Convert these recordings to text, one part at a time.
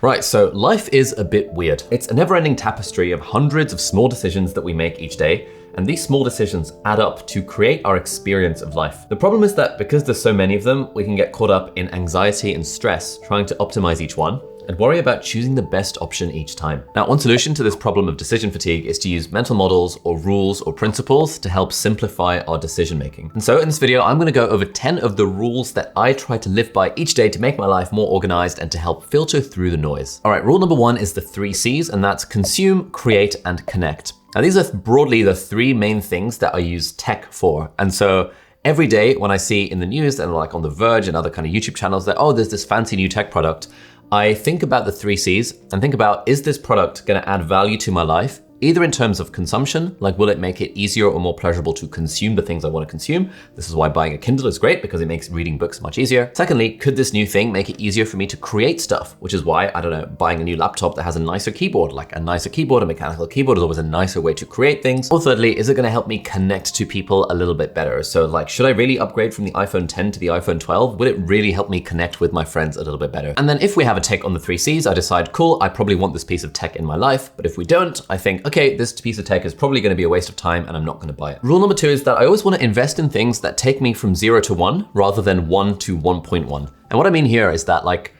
Right, so life is a bit weird. It's a never-ending tapestry of hundreds of small decisions that we make each day, and these small decisions add up to create our experience of life. The problem is that because there's so many of them, we can get caught up in anxiety and stress trying to optimize each one, and worry about choosing the best option each time. Now, one solution to this problem of decision fatigue is to use mental models or rules or principles to help simplify our decision making. And so in this video, I'm gonna go over 10 of the rules that I try to live by each day to make my life more organized and to help filter through the noise. All right, rule number 1 is the 3 C's, and that's consume, create, and connect. Now, these are broadly the 3 main things that I use tech for. And so every day when I see in the news and like on The Verge and other kind of YouTube channels that, oh, there's this fancy new tech product, I think about the 3 C's and think about, is this product gonna add value to my life? Either in terms of consumption, like will it make it easier or more pleasurable to consume the things I wanna consume? This is why buying a Kindle is great because it makes reading books much easier. Secondly, could this new thing make it easier for me to create stuff? Which is why, I don't know, buying a new laptop that has a nicer keyboard, like a nicer keyboard, a mechanical keyboard is always a nicer way to create things. Or thirdly, is it gonna help me connect to people a little bit better? So like, should I really upgrade from the iPhone 10 to the iPhone 12? Would it really help me connect with my friends a little bit better? And then if we have a take on the 3 C's, I decide, cool, I probably want this piece of tech in my life. But if we don't, I think, okay, this piece of tech is probably gonna be a waste of time and I'm not gonna buy it. Rule number 2 is that I always wanna invest in things that take me from 0 to 1 rather than 1 to 1.1. And what I mean here is that like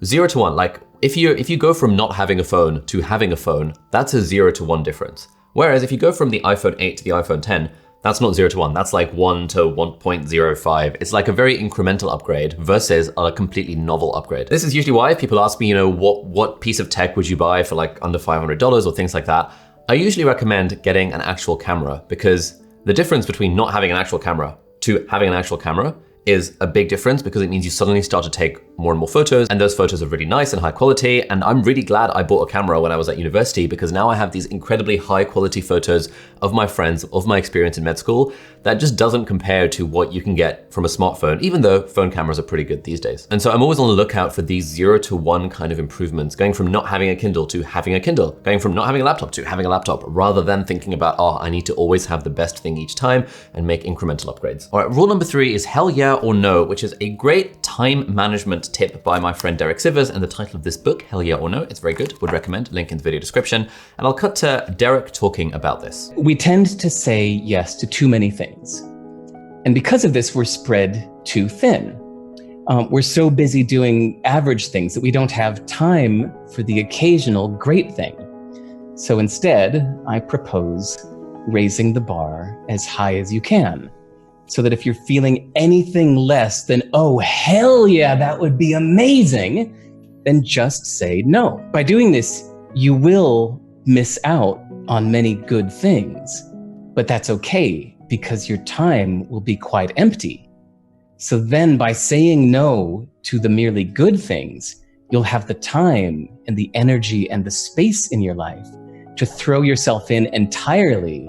0 to 1, like if you go from not having a phone to having a phone, that's a 0 to 1 difference. Whereas if you go from the iPhone 8 to the iPhone 10, that's not 0 to 1, that's like 1 to 1.05. It's like a very incremental upgrade versus a completely novel upgrade. This is usually why people ask me, what piece of tech would you buy for like under $500 or things like that. I usually recommend getting an actual camera because the difference between not having an actual camera to having an actual camera is a big difference because it means you suddenly start to take more and more photos, and those photos are really nice and high quality. And I'm really glad I bought a camera when I was at university because now I have these incredibly high quality photos of my friends, of my experience in med school that just doesn't compare to what you can get from a smartphone, even though phone cameras are pretty good these days. And so I'm always on the lookout for these 0 to 1 kind of improvements, going from not having a Kindle to having a Kindle, going from not having a laptop to having a laptop, rather than thinking about, oh, I need to always have the best thing each time and make incremental upgrades. All right, rule number 3 is hell yeah or no, which is a great time management tip by my friend Derek Sivers, and the title of this book, Hell Yeah or No. It's very good, would recommend, link in the video description. And I'll cut to Derek talking about this. We tend to say yes to too many things. And because of this, we're spread too thin. We're so busy doing average things that we don't have time for the occasional great thing. So instead, I propose raising the bar as high as you can, so that if you're feeling anything less than, oh, hell yeah, that would be amazing, then just say no. By doing this, you will miss out on many good things, but that's okay because your time will be quite empty. So then by saying no to the merely good things, you'll have the time and the energy and the space in your life to throw yourself in entirely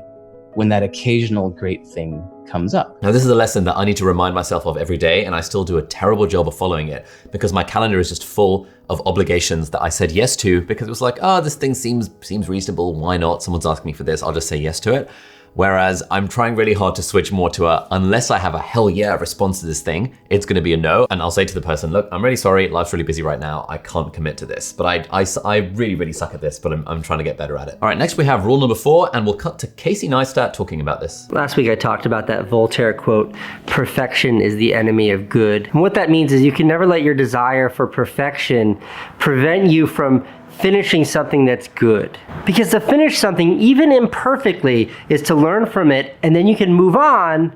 when that occasional great thing comes up. Now, this is a lesson that I need to remind myself of every day, and I still do a terrible job of following it because my calendar is just full of obligations that I said yes to because it was like, oh, this thing seems reasonable, why not? Someone's asking me for this, I'll just say yes to it. Whereas I'm trying really hard to switch more to unless I have a hell yeah response to this thing, it's gonna be a no. And I'll say to the person, look, I'm really sorry, life's really busy right now, I can't commit to this. But I really suck at this, but I'm trying to get better at it. All right, next we have rule number 4, and we'll cut to Casey Neistat talking about this. Last week I talked about that Voltaire quote, perfection is the enemy of good. And what that means is you can never let your desire for perfection prevent you from finishing something that's good. Because to finish something, even imperfectly, is to learn from it, and then you can move on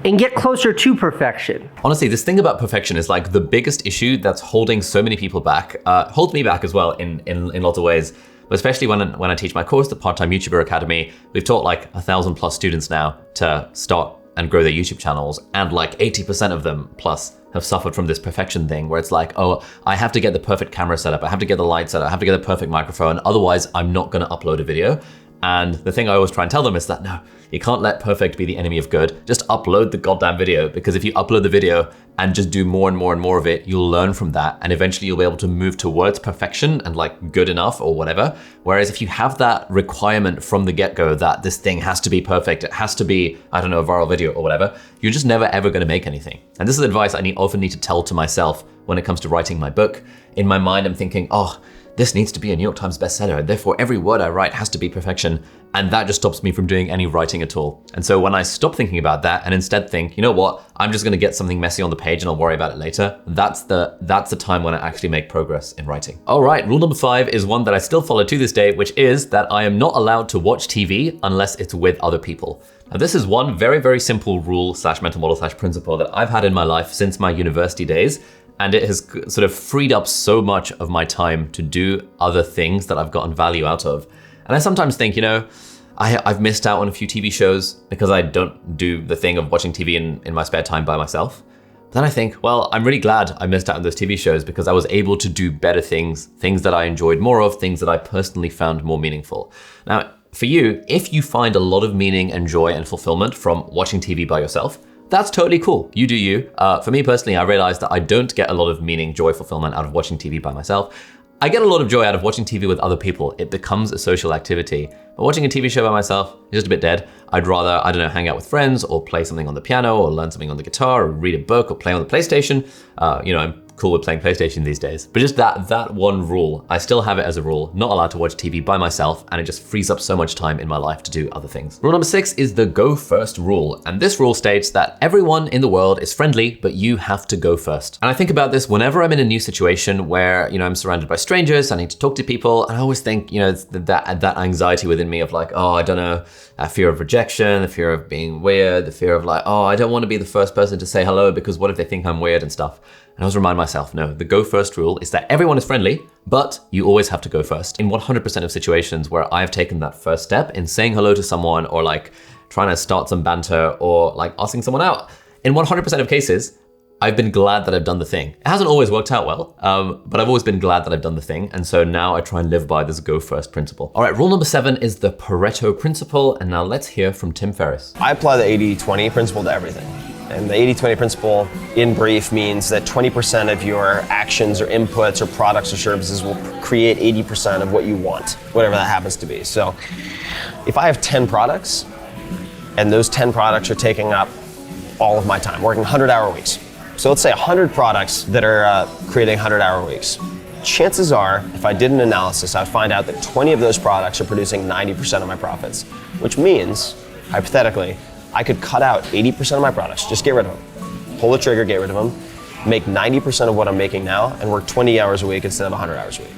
and get closer to perfection. Honestly, this thing about perfection is like the biggest issue that's holding so many people back, holds me back as well in lots of ways. But especially when I teach my course, the Part-Time YouTuber Academy, we've taught like 1,000 plus students now to start and grow their YouTube channels, and like 80% of them plus have suffered from this perfection thing where it's like, oh, I have to get the perfect camera setup, I have to get the light setup, I have to get the perfect microphone, otherwise I'm not gonna upload a video. And the thing I always try and tell them is that, no, you can't let perfect be the enemy of good. Just upload the goddamn video, because if you upload the video and just do more and more and more of it, you'll learn from that. And eventually you'll be able to move towards perfection and like good enough or whatever. Whereas if you have that requirement from the get-go that this thing has to be perfect, it has to be, I don't know, a viral video or whatever, you're just never ever gonna make anything. And this is advice I often need to tell to myself when it comes to writing my book. In my mind, I'm thinking, oh, this needs to be a New York Times bestseller, and therefore every word I write has to be perfection. And that just stops me from doing any writing at all. And so when I stop thinking about that and instead think, you know what, I'm just gonna get something messy on the page and I'll worry about it later, that's the time when I actually make progress in writing. All right, rule number 5 is one that I still follow to this day, which is that I am not allowed to watch TV unless it's with other people. Now this is one very, very simple rule / mental model / principle that I've had in my life since my university days. And it has sort of freed up so much of my time to do other things that I've gotten value out of. And I sometimes think, you know, I've missed out on a few TV shows because I don't do the thing of watching TV in my spare time by myself. But then I think, well, I'm really glad I missed out on those TV shows because I was able to do better things that I enjoyed more of, things that I personally found more meaningful. Now, for you, if you find a lot of meaning and joy and fulfillment from watching TV by yourself, that's totally cool. You do you. For me personally, I realized that I don't get a lot of meaning, joy, fulfillment out of watching TV by myself. I get a lot of joy out of watching TV with other people. It becomes a social activity. But watching a TV show by myself is just a bit dead. I'd rather, I don't know, hang out with friends or play something on the piano or learn something on the guitar or read a book or play on the PlayStation. I'm cool with playing PlayStation these days. But just that one rule, I still have it as a rule, not allowed to watch TV by myself, and it just frees up so much time in my life to do other things. Rule number 6 is the go first rule. And this rule states that everyone in the world is friendly, but you have to go first. And I think about this whenever I'm in a new situation where, I'm surrounded by strangers, I need to talk to people, and I always think, that anxiety within me of like, oh, I don't know, that fear of rejection, the fear of being weird, the fear of like, oh, I don't want to be the first person to say hello because what if they think I'm weird and stuff. And I always remind myself, no, the go first rule is that everyone is friendly, but you always have to go first. In 100% of situations where I've taken that first step in saying hello to someone or like trying to start some banter or like asking someone out, in 100% of cases, I've been glad that I've done the thing. It hasn't always worked out well, but I've always been glad that I've done the thing. And so now I try and live by this go first principle. All right, rule number 7 is the Pareto Principle. And now let's hear from Tim Ferriss. I apply the 80-20 principle to everything. And the 80-20 principle, in brief, means that 20% of your actions or inputs or products or services will create 80% of what you want, whatever that happens to be. So if I have 10 products, and those 10 products are taking up all of my time, working 100-hour weeks. So let's say 100 products that are creating 100-hour weeks. Chances are, if I did an analysis, I'd find out that 20 of those products are producing 90% of my profits, which means, hypothetically, I could cut out 80% of my products, just get rid of them. Pull the trigger, get rid of them, make 90% of what I'm making now, and work 20 hours a week instead of 100 hours a week.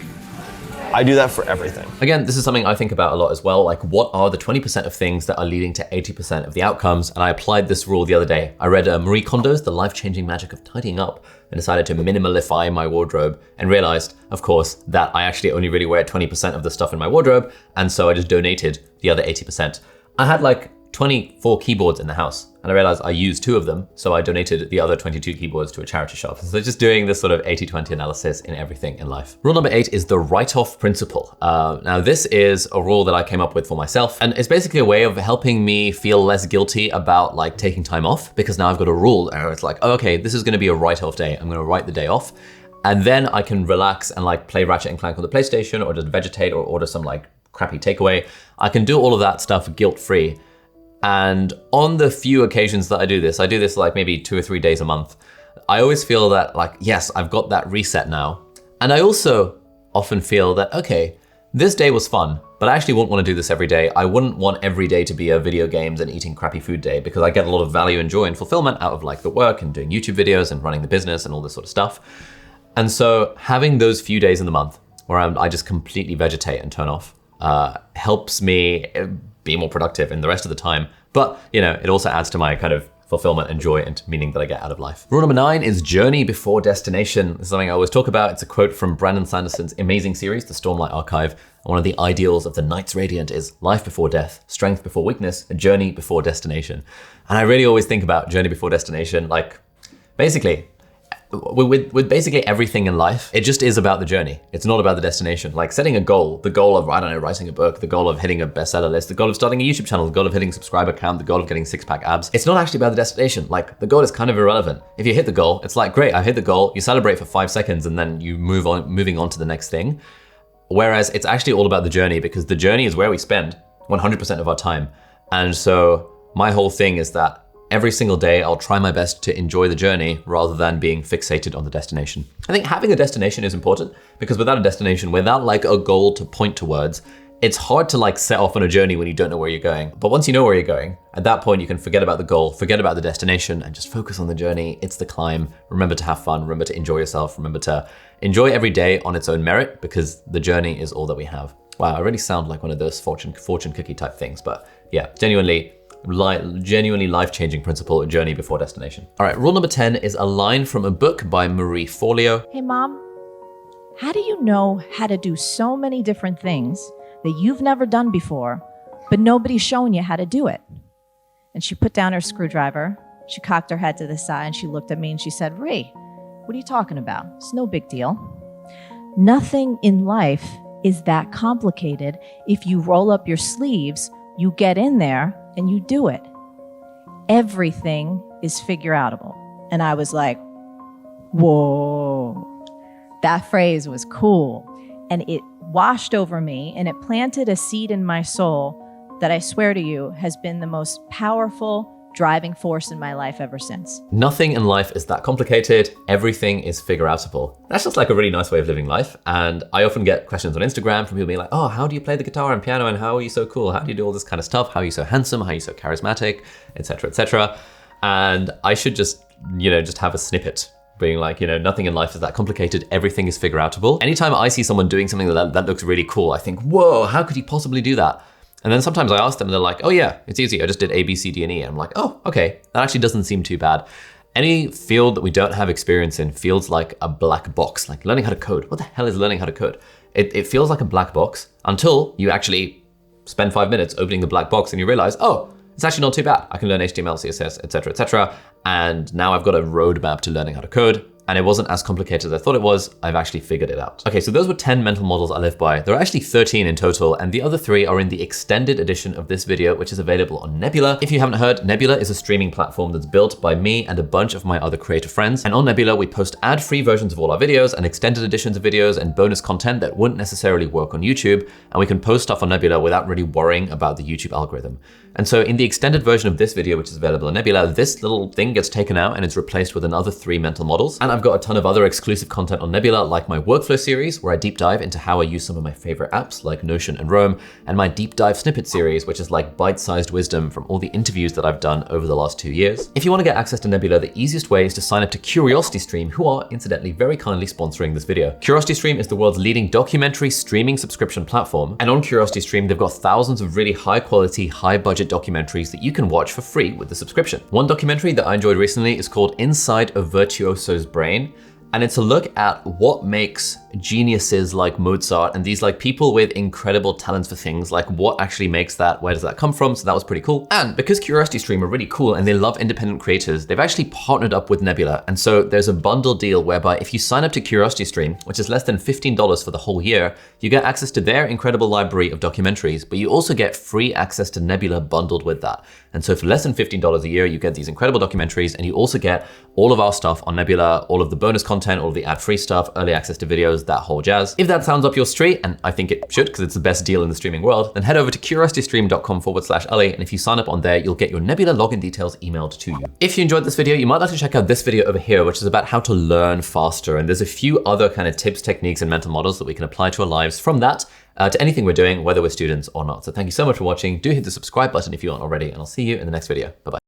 I do that for everything. Again, this is something I think about a lot as well. Like, what are the 20% of things that are leading to 80% of the outcomes? And I applied this rule the other day. I read Marie Kondo's The Life-Changing Magic of Tidying Up and decided to minimalify my wardrobe and realized, of course, that I actually only really wear 20% of the stuff in my wardrobe. And so I just donated the other 80%. I had like 24 keyboards in the house, and I realized I used 2 of them, so I donated the other 22 keyboards to a charity shop. So just doing this sort of 80-20 analysis in everything in life. Rule number 8 is the Reitoff Principle. Now this is a rule that I came up with for myself, and it's basically a way of helping me feel less guilty about like taking time off, because now I've got a rule where it's like, oh, okay, this is gonna be a write-off day. I'm gonna write the day off, and then I can relax and like play Ratchet and Clank on the PlayStation, or just vegetate, or order some like crappy takeaway. I can do all of that stuff guilt-free. And on the few occasions that I do this like maybe 2 or 3 days a month, I always feel that like, yes, I've got that reset now. And I also often feel that, okay, this day was fun, but I actually wouldn't want to do this every day. I wouldn't want every day to be a video games and eating crappy food day, because I get a lot of value and joy and fulfillment out of like the work and doing YouTube videos and running the business and all this sort of stuff. And so having those few days in the month where I just completely vegetate and turn off helps me be more productive in the rest of the time. But, it also adds to my kind of fulfillment and joy and meaning that I get out of life. Rule number 9 is journey before destination. This is something I always talk about. It's a quote from Brandon Sanderson's amazing series, The Stormlight Archive. And one of the ideals of the Knights Radiant is life before death, strength before weakness, a journey before destination. And I really always think about journey before destination, like basically, with basically everything in life, it just is about the journey. It's not about the destination. Like setting a goal, the goal of, I don't know, writing a book, the goal of hitting a bestseller list, the goal of starting a YouTube channel, the goal of hitting a subscriber count, the goal of getting 6-pack abs. It's not actually about the destination. Like the goal is kind of irrelevant. If you hit the goal, it's like, great, I hit the goal. You celebrate for 5 seconds and then you moving on to the next thing. Whereas it's actually all about the journey, because the journey is where we spend 100% of our time. And so my whole thing is that every single day I'll try my best to enjoy the journey rather than being fixated on the destination. I think having a destination is important because without a destination, without like a goal to point towards, it's hard to like set off on a journey when you don't know where you're going. But once you know where you're going, at that point you can forget about the goal, forget about the destination, and just focus on the journey. It's the climb. Remember to have fun, remember to enjoy yourself, remember to enjoy every day on its own merit because the journey is all that we have. Wow, I really sound like one of those fortune cookie type things, but yeah, genuinely life-changing principle, a journey before destination. All right, rule number 10 is a line from a book by Marie Forleo. Hey mom, how do you know how to do so many different things that you've never done before, but nobody's shown you how to do it? And she put down her screwdriver, she cocked her head to the side, and she looked at me and she said, Ray, what are you talking about? It's no big deal. Nothing in life is that complicated. If you roll up your sleeves, you get in there and you do it. Everything is figureoutable. And I was like, whoa, that phrase was cool. And it washed over me and it planted a seed in my soul that I swear to you has been the most powerful driving force in my life ever since. Nothing in life is that complicated. Everything is figureoutable. That's just like a really nice way of living life. And I often get questions on Instagram from people being like, oh, how do you play the guitar and piano? And how are you so cool? How do you do all this kind of stuff? How are you so handsome? How are you so charismatic? Etc., etc. And I should just have a snippet being like, nothing in life is that complicated. Everything is figureoutable. Anytime I see someone doing something that looks really cool, I think, whoa, how could you possibly do that? And then sometimes I ask them and they're like, oh yeah, it's easy. I just did A, B, C, D, and E. And I'm like, oh, okay. That actually doesn't seem too bad. Any field that we don't have experience in feels like a black box, like learning how to code. What the hell is learning how to code? It feels like a black box until you actually spend 5 minutes opening the black box and you realize, oh, it's actually not too bad. I can learn HTML, CSS, etc., etc. And now I've got a roadmap to learning how to code. And it wasn't as complicated as I thought it was. I've actually figured it out. Okay, so those were 10 mental models I live by. There are actually 13 in total, and the other 3 are in the extended edition of this video, which is available on Nebula. If you haven't heard, Nebula is a streaming platform that's built by me and a bunch of my other creator friends. And on Nebula, we post ad-free versions of all our videos and extended editions of videos and bonus content that wouldn't necessarily work on YouTube. And we can post stuff on Nebula without really worrying about the YouTube algorithm. And so in the extended version of this video, which is available on Nebula, this little thing gets taken out and it's replaced with another 3 mental models. And I've got a ton of other exclusive content on Nebula, like my workflow series, where I deep dive into how I use some of my favorite apps like Notion and Roam, and my deep dive snippet series, which is like bite-sized wisdom from all the interviews that I've done over the last 2 years. If you want to get access to Nebula, the easiest way is to sign up to CuriosityStream, who are incidentally very kindly sponsoring this video. CuriosityStream is the world's leading documentary streaming subscription platform. And on CuriosityStream, they've got thousands of really high quality, high budget documentaries that you can watch for free with the subscription. One documentary that I enjoyed recently is called Inside a Virtuoso's Brain. And it's a look at what makes geniuses like Mozart and these like people with incredible talents for things, like what actually makes that, where does that come from? So that was pretty cool. And because CuriosityStream are really cool and they love independent creators, they've actually partnered up with Nebula. And so there's a bundle deal whereby if you sign up to CuriosityStream, which is less than $15 for the whole year, you get access to their incredible library of documentaries, but you also get free access to Nebula bundled with that. And so for less than $15 a year, you get these incredible documentaries and you also get all of our stuff on Nebula, all of the bonus content, all of the ad-free stuff, early access to videos, that whole jazz. If that sounds up your street, and I think it should because it's the best deal in the streaming world, then head over to curiositystream.com/Ali, and if you sign up on there, you'll get your Nebula login details emailed to you. If you enjoyed this video, you might like to check out this video over here, which is about how to learn faster. And there's a few other kind of tips, techniques, and mental models that we can apply to our lives from that to anything we're doing, whether we're students or not. So thank you so much for watching. Do hit the subscribe button if you aren't already, and I'll see you in the next video. Bye-bye.